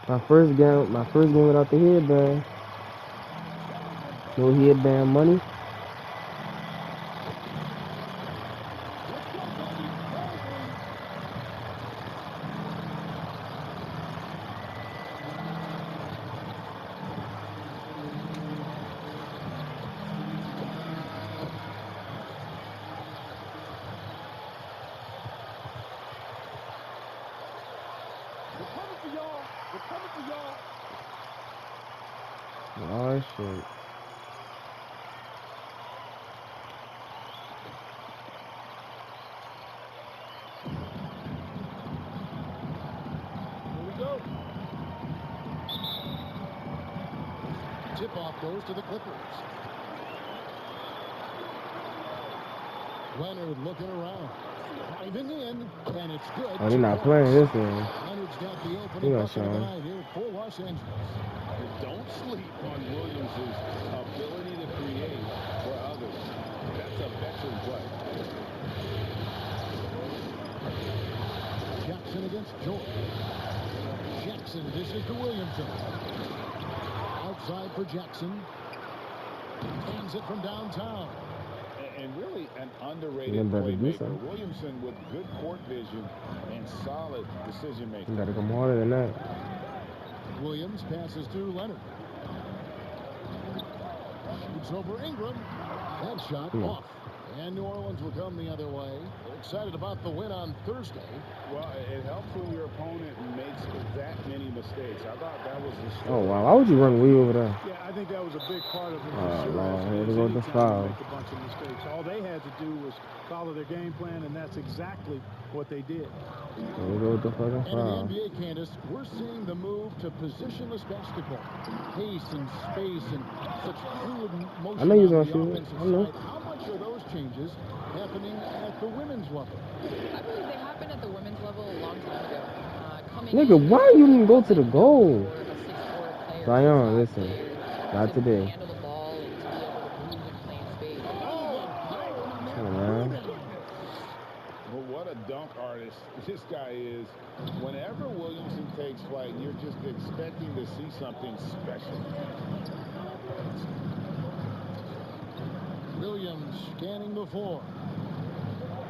My first game without the headband. No headband money. Oh shit. Tip-off goes to the Clippers. Leonard looking around. Driving in, and it's good. Oh, they're 2 not points. playing this one. Leonard's got the You opening got bucket of the Sean. night here for Los Angeles. Don't sleep on Williams' ability to create for others. That's a veteran play. Jackson against George. Jackson dishes to Williamson. Outside for Jackson. Hangs it from downtown. And really an You underrated better do playmaker. something. Williamson with good court vision and solid decision You making. gotta come harder than that. Williams passes to Leonard. Shoots over Ingram. That shot off. And New Orleans will come the other way. They're excited about the win on Thursday. Well, it helps when your opponent makes that many mistakes. I thought that was the Oh story. wow, why would you run way over there? Yeah, I think that was a big part of it Oh for sure. Lord, here As to go any the time foul. you make a bunch of mistakes, all they had to do was follow their game plan, and that's exactly what they did. Here we go with the fucking And in foul. the NBA, Candace, we're seeing the move to positionless basketball. Pace and space and such fluid motion I know you on gonna the shoot it. offensive I know. side. How much are those changes happening at the women's level? I believe they happened at the women's level a long time ago. Coming Nigga, in, why you didn't go to the wasn't known goal? for a 6'4" player, Zion, 6'5" listen. player Not to today. handle the ball and to be able to move and play in space. Oh, bank on that Come on, man. boot, and Well, what a dunk artist this guy is. Whenever Williamson takes flight, you're just expecting to see something special. Williams scanning the floor.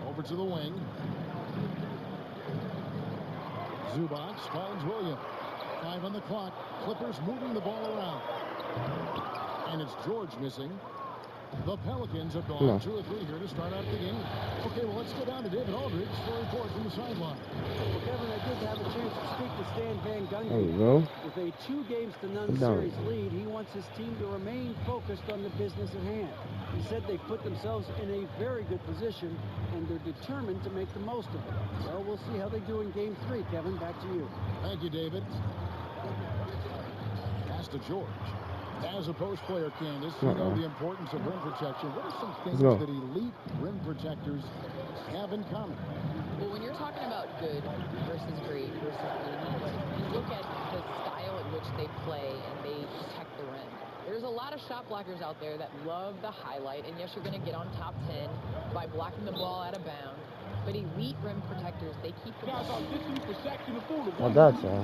Over to the wing. Zubac finds Williams. 5 on the clock. Clippers moving the ball around. And it's George missing. The Pelicans have gone 2 or 3 here to start out the game. Okay, well, let's go down to David Aldridge for a report from the sideline. Well, Kevin, I did have a chance to speak to Stan Van There Gundy. you go. With a 2-games-to-none Sit down. series lead, he wants his team to remain focused on the business at hand. He said they've put themselves in a very good position, and they're determined to make the most of it. So we'll see how they do in Game 3. Kevin, back to you. Thank you, David. Pass to George. As a post player, Candace, you know the importance of rim protection. What are some things that elite rim protectors have in common? Well, when you're talking about good versus great versus elite, you look at the style in which they play and they protect the rim. There's a lot of shot blockers out there that love the highlight, and yes, you're going to get on top 10 by blocking the ball out of bounds. But elite rim protectors, they keep the ball. Oh, that's all.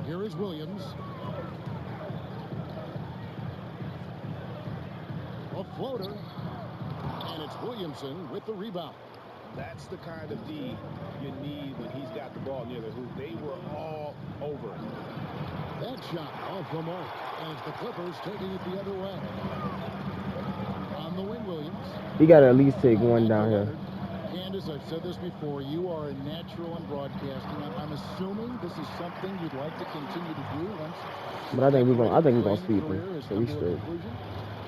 Here is Williams. A floater. And it's Williamson with the rebound. That's the kind of D you need when he's got the ball near the hoop. They were all over it. That shot off the mark. And it's the Clippers taking it the other way. On the wing, Williams. You gotta at least take one down here. Candace, I've said this before. You are a natural in broadcasting. I'm assuming this is something you'd like to continue to do once. But I think we're gonna sweep him. So we straight.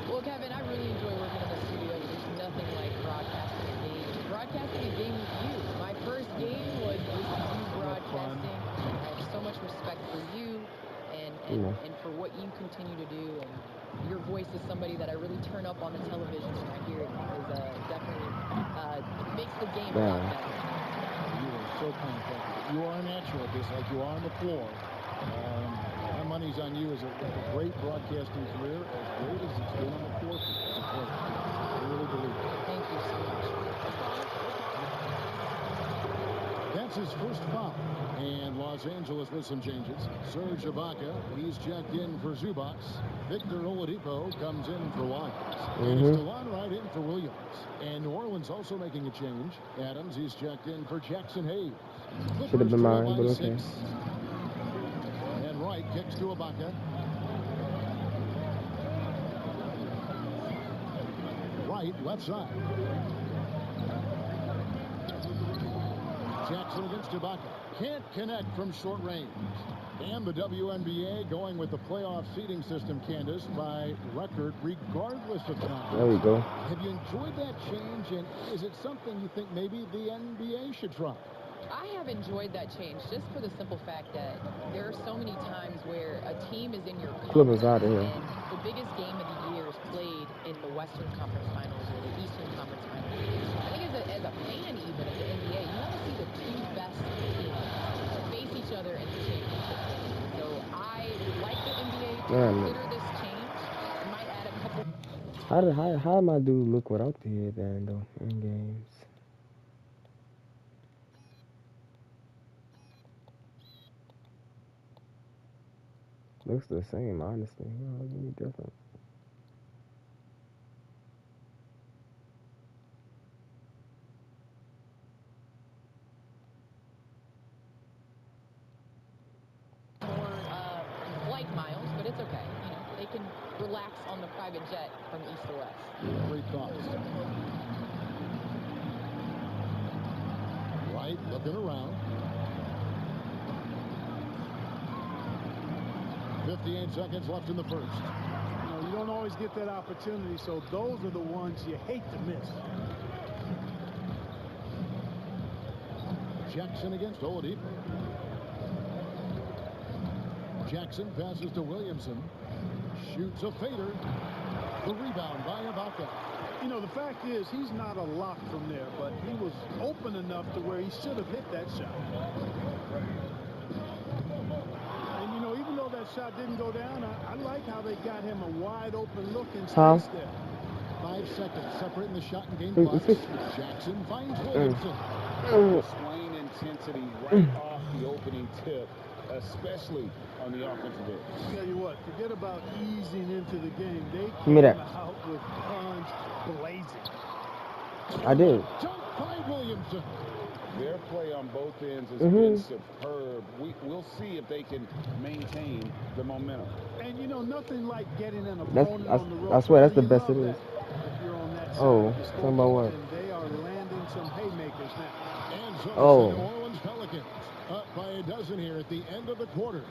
Well, Kevin, I really enjoy working in the studio. There's nothing like broadcasting a game. Broadcasting a game with you. My first game was with you broadcasting. I have so much respect for you and for what you continue to do. And your voice is somebody that I really turn up on the television when I hear it because definitely a lot Damn. better. You are so kind, Kathy. You are a natural at this, like you are on the floor. My money's on you as a great broadcasting career, as great as it's been on the floor for you as a player. I really believe it. Thank you so much. That's his first foul. And Los Angeles with some changes. Serge Ibaka, he's checked in for Zubac. Victor Oladipo comes in for Lyons. And it's DeLon Wright in for Williams. And New Orleans also making a change. Adams, he's checked in for Jackson Hayes. Should have been trail mine, by but 6. okay. And Wright kicks to Ibaka. Wright, left side. Jackson against Ibaka. Can't connect from short range. And the WNBA going with the playoff seeding system, Candace, by record regardless of time. There we go. Have you enjoyed that change, and is it something you think maybe the NBA should try? I have enjoyed that change just for the simple fact that there are so many times where a team is in your Clippers conference out of here. and the biggest game of the year is played in the Western Conference Finals or the Eastern Conference Finals. I think as a fan even of the NBA, you want to see the two best teams face each other in the championship game. So I would like the NBA to consider this change. It might add a couple. How my dude look without the headband though in games? Looks the same, honestly. Any different? More flight miles, but it's okay. You know, they can relax on the private jet from east to west. Great thoughts. Wright looking around. 58 seconds left in the first. You know, you don't always get that opportunity, so those are the ones you hate to miss. Jackson against Oladipo. Jackson passes to Williamson. Shoots a fader. The rebound by Ibaka. You know, the fact is, he's not a lock from there, but he was open enough to where he should have hit that shot. And, you know, even though that shot didn't go down, I like how they got him a wide open look in space there. 5 seconds separating the shot and game clock. Jackson finds Williamson. Displaying intensity right off the opening tip, especially on the offensive end. I'll tell you what, forget about easing into the game. They Give came me that. out with guns blazing. I did. Dunk by Williamson. Their play on both ends has been superb. We'll see if they can maintain the momentum. And you know, nothing like getting an That's opponent on the road. I swear that's the You best love it that is. if you're on that side Oh, of the talking about scoreboard, what? and they are landing some haymakers now. And so Oh. the New Orleans Pelicans up by a dozen here at the end of the quarter.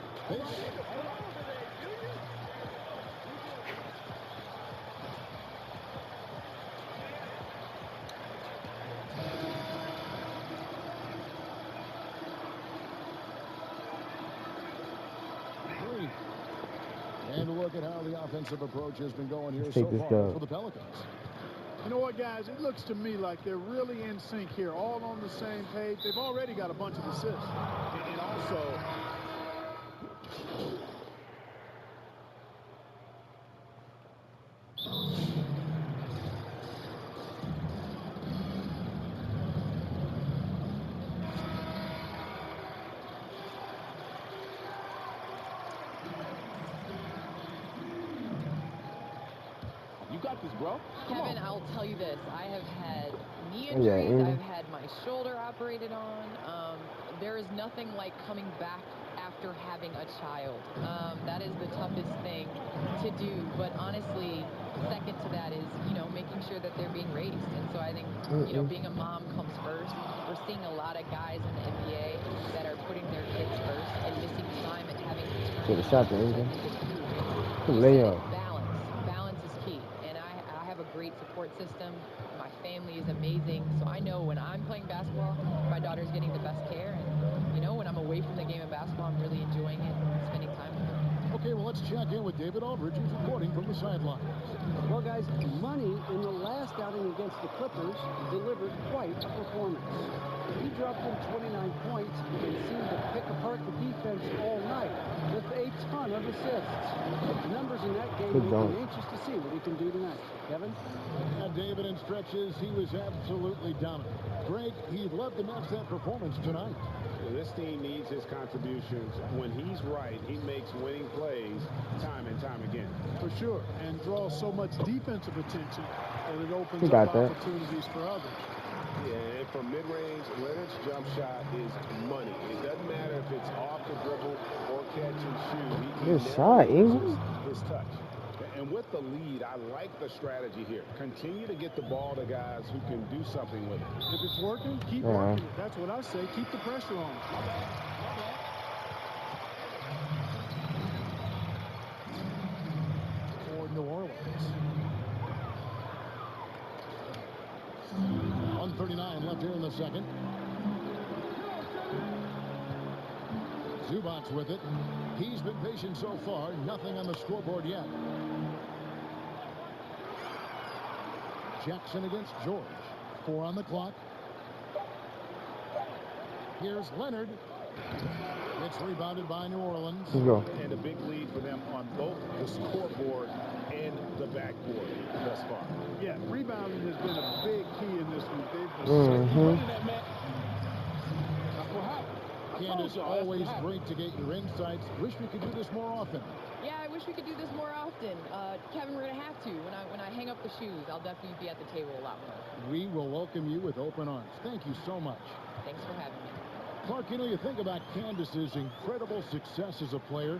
And a look at how the offensive approach has been going here so far for the Pelicans. You know what, guys? It looks to me like they're really in sync here, all on the same page. They've already got a bunch of assists. And also, you got this, bro. Kevin, I'll tell you this. I have had knee injuries. I've had my shoulder operated on. There is nothing like coming back after having a child. That is the toughest thing to do. But honestly, second to that is, you know, making sure that they're being raised. And so I think, you know, being a mom comes first. We're seeing a lot of guys in the NBA that are putting their kids first and missing time and having to Should have shot the Angel. layup. Balance is key. And I have a great support system. My family is amazing. So I know when I'm playing basketball, my daughter's getting the best care. And, you know, when I'm away from the game of basketball, I'm really enjoying it and spending time with her. Okay, well, let's check in with David Aldridge, who's reporting from the sideline. Well, guys, money in the last outing against against the Clippers, delivered quite a performance. He dropped in 29 points and seemed to pick apart the defense all night with a ton of assists. The numbers in that game make me anxious to see what he can do tonight. Kevin? Yeah, David, in stretches, he was absolutely dominant. Greg, he led the Nets that performance tonight. This team needs his contributions. When he's right, he makes winning plays time and time again. For sure, and draws so much defensive attention that it opens up opportunities for others. Yeah, from mid-range, Leonard's jump shot is money. It doesn't matter if it's off the dribble or catch and shoot. He never loses his touch. And with the lead, I like the strategy here. Continue to get the ball to guys who can do something with it. If it's working, keep working it. That's what I say. Keep the pressure on. For New Orleans. 1:39 left here in the second. Zubac with it. He's been patient so far. Nothing on the scoreboard yet. Jackson against George. 4 on the clock. Here's Leonard. It's rebounded by New Orleans. And a big lead for them on both the scoreboard and the backboard thus far. Yeah, rebounding has been a big key in this one. Candace, always great to get your insights. Wish we could do this more often. Yeah, I wish we could do this more often. Kevin, we're going to have to. When I hang up the shoes, I'll definitely be at the table a lot more. We will welcome you with open arms. Thank you so much. Thanks for having me. Clark, you think about Candace's incredible success as a player.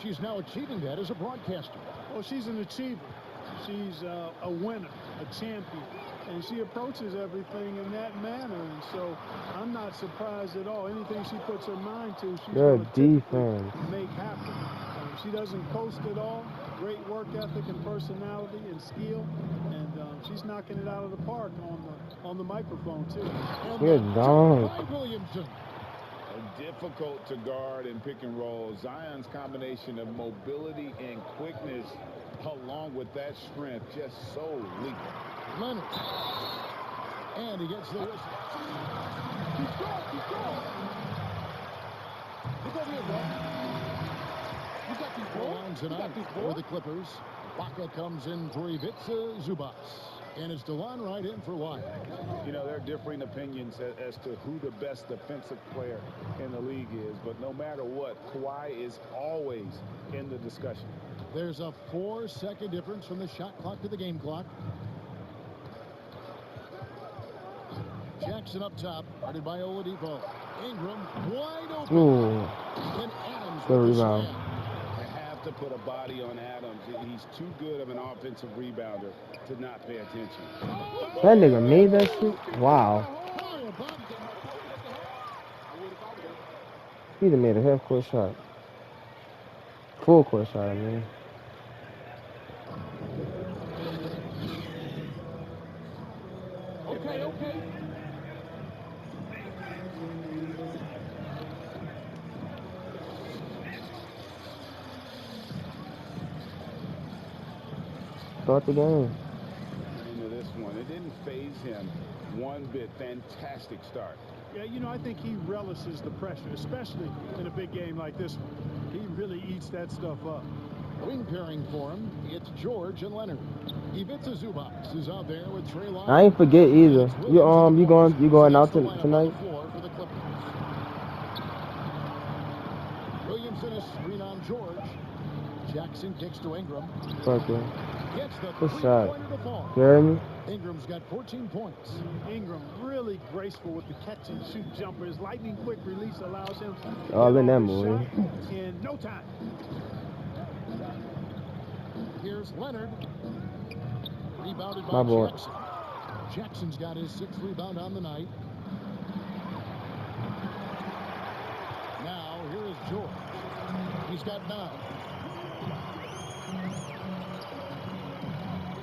She's now achieving that as a broadcaster. Well, she's an achiever. She's a winner, a champion. And she approaches everything in that manner. And so I'm not surprised at all. Anything she puts her mind to, she's going to make happen. She doesn't coast at all. Great work ethic and personality and skill. And she's knocking it out of the park on the microphone, too. Good dog. Williamson. Difficult to guard and pick and roll. Zion's combination of mobility and quickness, along with that strength, just so lethal. Leonard. And he gets the whistle. He's gone. Look over here, bro. You got these balls. Tonight for the Clippers. Baca comes in for Ivica Zubac. And it's DeLon right in for Wyatt. There are differing opinions as to who the best defensive player in the league is. But no matter what, Kawhi is always in the discussion. There's a 4-second difference from the shot clock to the game clock. Jackson up top, guarded by Oladipo. Ingram wide open. And Adams Good rebound. To put a body on Adams. He's too good of an offensive rebounder to not pay attention. That nigga made that shit? Wow. He done made a half-court shot. Full-court shot, I mean. Okay. Start the game. Into this one, it didn't faze him one bit. Fantastic start. Yeah, I think he relishes the pressure, especially in a big game like this one. He really eats that stuff up. Wing pairing for him, it's George and Leonard. Ivica Zubac is out there with Trey Lyles. I ain't forget either. You going out tonight? For the Clippers. Williamson is screen on George. Jackson kicks to Ingram. Okay. Gets the Good shot. three-pointer to fall. You heard me? Ingram's got 14 points. Ingram really graceful with the catch and shoot jumper. His lightning quick release allows him to all in that shot movie. in no time. Here's Leonard. Rebounded by Jackson. Jackson's got his 6th rebound on the night. Now, here is George. He's got 9.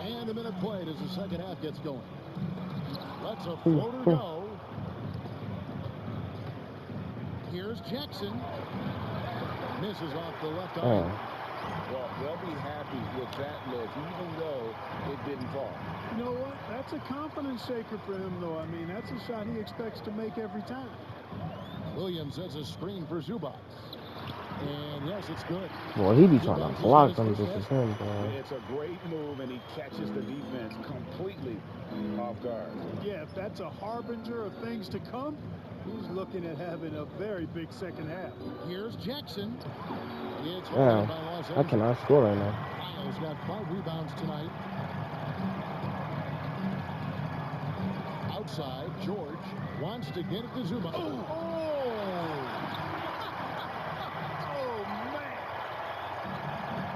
And a minute played as the second half gets going. Let's a floater go. Here's Jackson. Misses off the left arm. Well, they'll be happy with that look, even though it didn't fall. You know what? That's a confidence shaker for him, though. I mean, that's a shot he expects to make every time. Williams has a screen for Zubac. And yes, it's good. Boy, he be trying to block them just as him, bro. It's a great move, and he catches the defense completely off guard. Yeah, if that's a harbinger of things to come, he's looking at having a very big second half. Here's Jackson. It's Wow, by Los I Angeles. cannot score right now. Lyles got 5 rebounds tonight. Outside, George wants to get it to Zubac.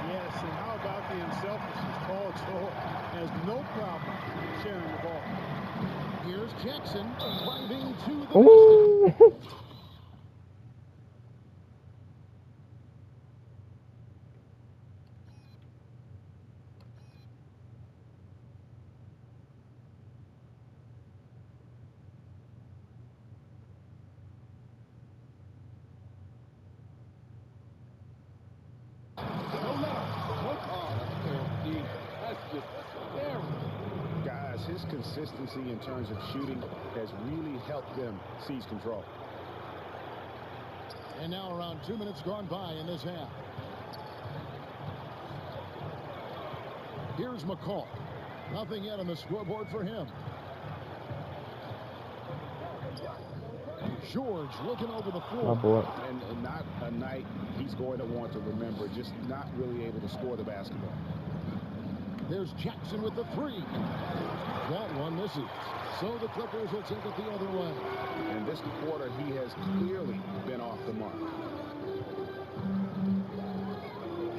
Yes, and how about the unselfishness? Paul George has no problem sharing the ball. Here's Jackson driving to the basket. Guys, his consistency in terms of shooting has really helped them seize control. And now around 2 minutes gone by in this half. Here's McCall. Nothing yet on the scoreboard for him. George looking over the floor. My boy. And not a night he's going to want to remember, just not really able to score the basketball. There's Jackson with the 3. That one misses. So the Clippers will take it the other way. And this quarter, he has clearly been off the mark.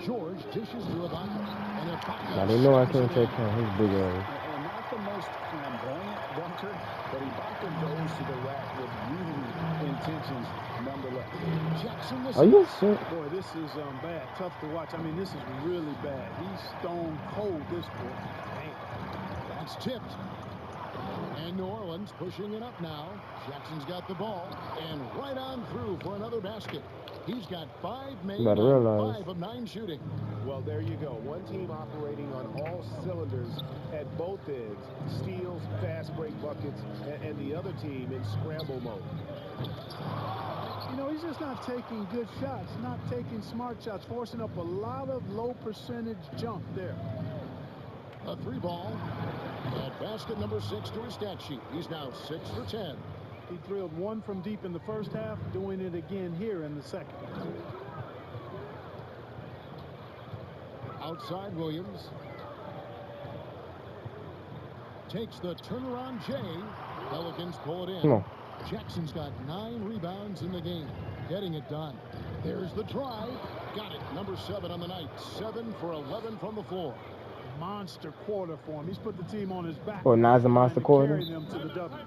George dishes to Ibaka. And Now they know I couldn't take him. He's big ass. And not the most flamboyant dunker, but Ibaka goes to the rack with really intentions nonetheless. Jackson, Are you sick? Boy, this is bad. Tough to watch. I mean, this is really bad. He's stone cold this quarter. Man. That's tipped. And New Orleans pushing it up now. Jackson's got the ball. And right on through for another basket. He's got 5 made on 5 of 9 shooting. Well, there you go. One team operating on all cylinders at both ends. Steals, fast break buckets, and the other team in scramble mode. You know, he's just not taking good shots, not taking smart shots, forcing up a lot of low percentage jump there. A 3 ball. At basket number 6 to his stat sheet. He's now 6 for 10. He drilled 1 from deep in the first half, doing it again here in the second. Outside Williams. Takes the turnaround J. Pelicans pull it in. Come on. Jackson's got 9 rebounds in the game. Getting it done. There's the drive. Got it. Number 7 on the night. 7 for 11 from the floor. Monster quarter for him. He's put the team on his back. Oh, now it's a monster quarter? Carry them to the W.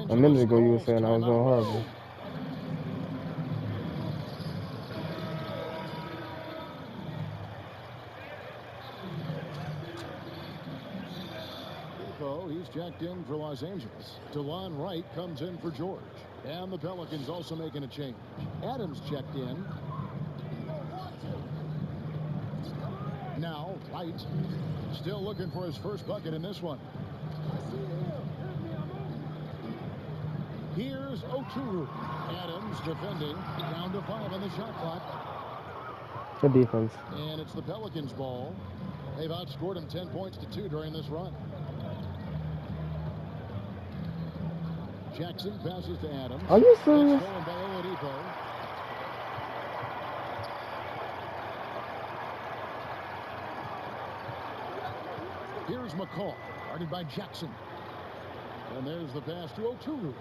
A minute ago you were saying I was doing horrible. He's checked in for Los Angeles. DeLon Wright comes in for George. And the Pelicans also making a change. Adams checked in. Now, Wright still looking for his first bucket in this one. Here's Oturu. Adams defending. Down to 5 on the shot clock. Good defense. And it's the Pelicans' ball. They've outscored him 10 points to 2 during this run. Jackson passes to Adams. Are you serious? Stolen by Oladipo. Here's McCall, guarded by Jackson. And there's the pass to Oturu.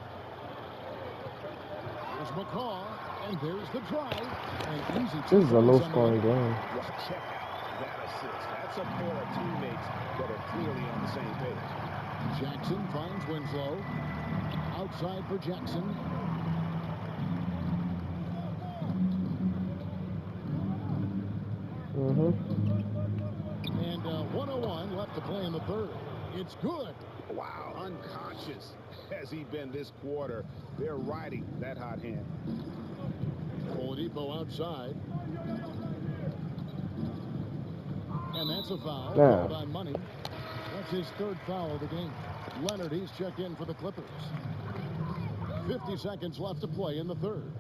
There's McCall, and there's the drive. And easy. This is a low-scoring game. Well, check out that assist. That's a pair of teammates that are clearly on the same page. Jackson finds Winslow. Outside for Jackson. And 1:01 left to play in the third. It's good. Wow, unconscious has he been this quarter. They're riding that hot hand. Oladipo outside. And that's a foul called on Money. That's his third foul of the game. Leonard, he's checked in for the Clippers. 50 seconds left to play in the third.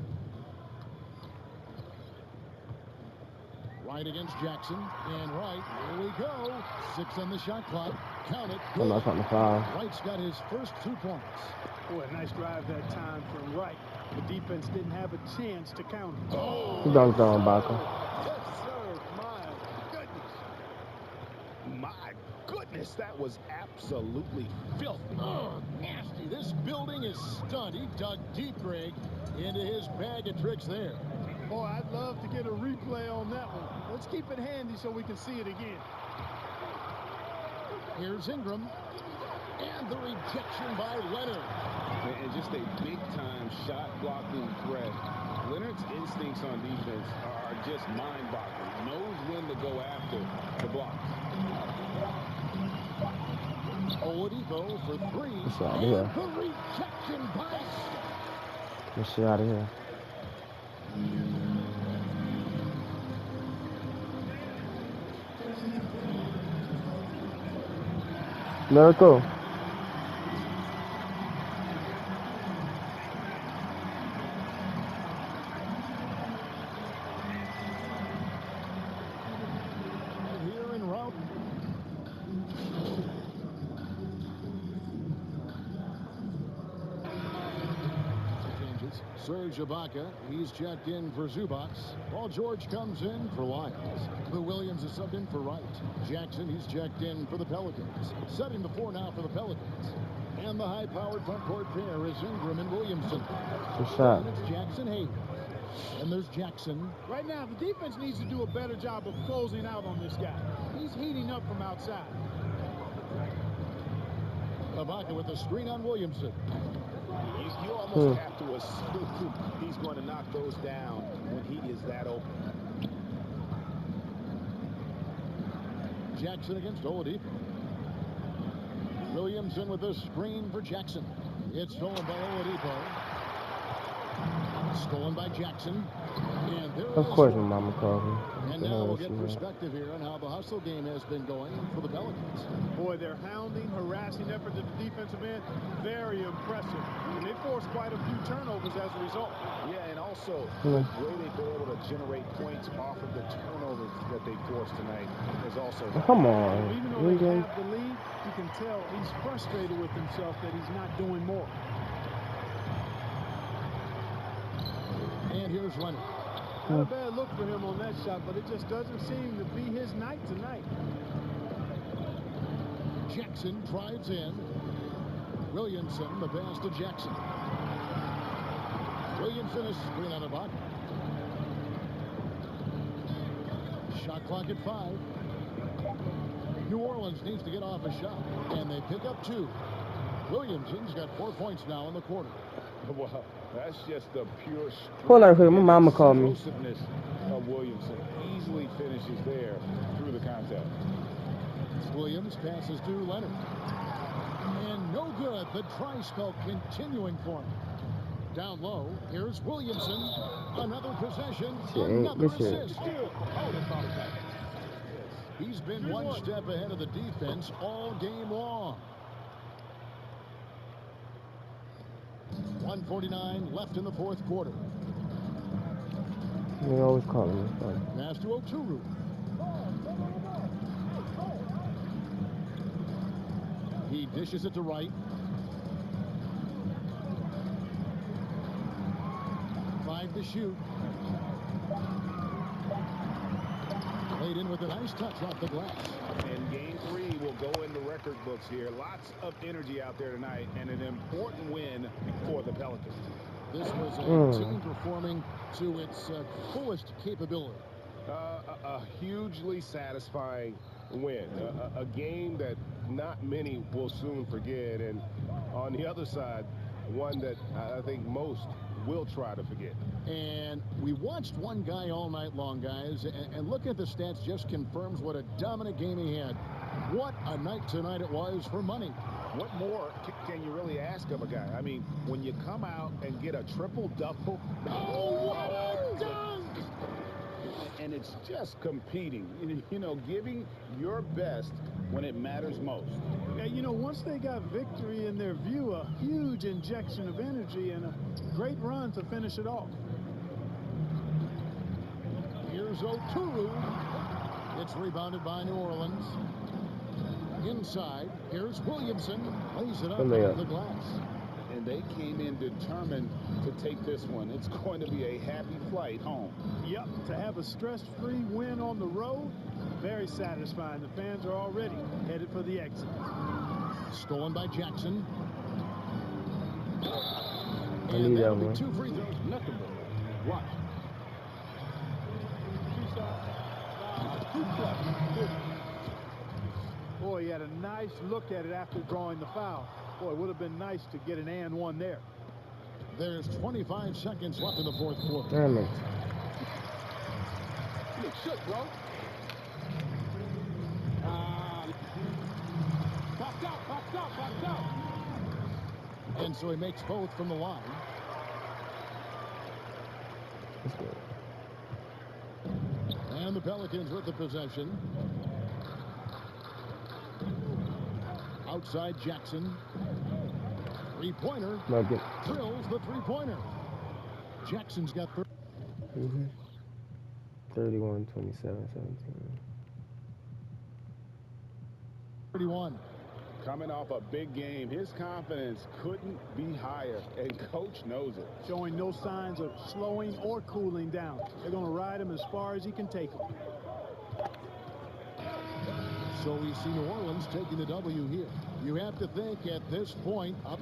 Right against Jackson. And right, here we go. 6 on the shot clock. Count it. I'm not trying to foul. Wright's got his first 2 points. Boy, a nice drive that time from Wright. The defense didn't have a chance to counter. He dunked on Baca. Yes, sir. My goodness. My goodness, that was absolutely filthy. Oh, nasty. This building is stunned. He dug deep, Greg, into his bag of tricks there. Boy, I'd love to get a replay on that one. Let's keep it handy so we can see it again. Here's Ingram. And the rejection by Leonard. And just a big-time shot-blocking threat. Leonard's instincts on defense are just mind-boggling. He knows when to go after the block. Oladipo for 3. Let's get out of here. The rejection by. Let's get out of here. Miracle. Here in route. Changes. Serge Ibaka, he's checked in for Zubac. Paul George comes in for Lyons. Lou Williams is subbed in for Wright. Jackson, he's checked in for the Pelicans. Setting the 4 now for the Pelicans. And the high-powered front court pair is Ingram and Williamson. Good shot. And it's Jackson Hayes. And there's Jackson. Right now, the defense needs to do a better job of closing out on this guy. He's heating up from outside. Ibaka with the screen on Williamson. You almost have to assume he's going to knock those down when he is that open. Jackson against Oladipo. Williamson with the screen for Jackson. It's stolen by Oladipo. Stolen by Jackson. And there Of course, my mama called me. And now we'll get perspective here on how the hustle game has been going for the Pelicans. Boy, their hounding, harassing effort at the defensive end, very impressive. And they forced quite a few turnovers as a result. Yeah, and also the way they've been able to generate points off of the turnovers that they forced tonight is also. Come on. Even though they have the lead, you can tell he's frustrated with himself that he's not doing more. And here's Leonard. Not a bad look for him on that shot, but it just doesn't seem to be his night tonight. Jackson drives in. Williamson, the pass to Jackson. Williamson is screen on Ibaka. Shot clock at 5. New Orleans needs to get off a shot, and they pick up 2. Williamson's got 4 points now in the quarter. Well, that's just the pure Hold on, my mama called me. explosiveness of Williamson. Easily finishes there through the contact. Williams passes to Leonard. And no good. The dry spell continuing for him. Down low, here's Williamson. Another possession, another assist. He's been one step ahead of the defense all game long. 1:49 left in the fourth quarter. They always call me. Pass to Oturu. He dishes it to Wright. 5 to shoot. Laid in with a nice touch off the glass. And game 3 will go in the record books here. Lots of energy out there tonight, and an important win for the Pelicans. This was a team performing to its fullest capability. A hugely satisfying win. A game that not many will soon forget. And on the other side, one that I think most will try to forget. And we watched one guy all night long, guys, and look at the stats, just confirms what a dominant game he had. What a night tonight it was for Money. What more can you really ask of a guy? I mean, when you come out and get a triple-double. Oh, what a dunk! And it's just competing, you know, giving your best when it matters most. Yeah, you know, once they got victory in their view, a huge injection of energy and a great run to finish it off. Here's O'Toole. It's rebounded by New Orleans. Inside, here's Williamson. Lays it up off the glass. And they came in determined to take this one. It's going to be a happy flight home. Yep, to have a stress-free win on the road, very satisfying. The fans are already headed for the exit. Stolen by Jackson. I need that one. 2 free throws. Nothing but watch. Boy, he had a nice look at it after drawing the foul. Boy, it would have been nice to get an and one there. There's 25 seconds left in the fourth quarter. Damn it. Look shook, bro. Box out. And so he makes both from the line. And the Pelicans with the possession. Outside Jackson. Three-pointer. Drills the three-pointer. Jackson's got 31, 27, 17. 31. Coming off a big game, his confidence couldn't be higher, and coach knows it. Showing no signs of slowing or cooling down. They're going to ride him as far as he can take him. So we see New Orleans taking the W here. You have to think at this point up.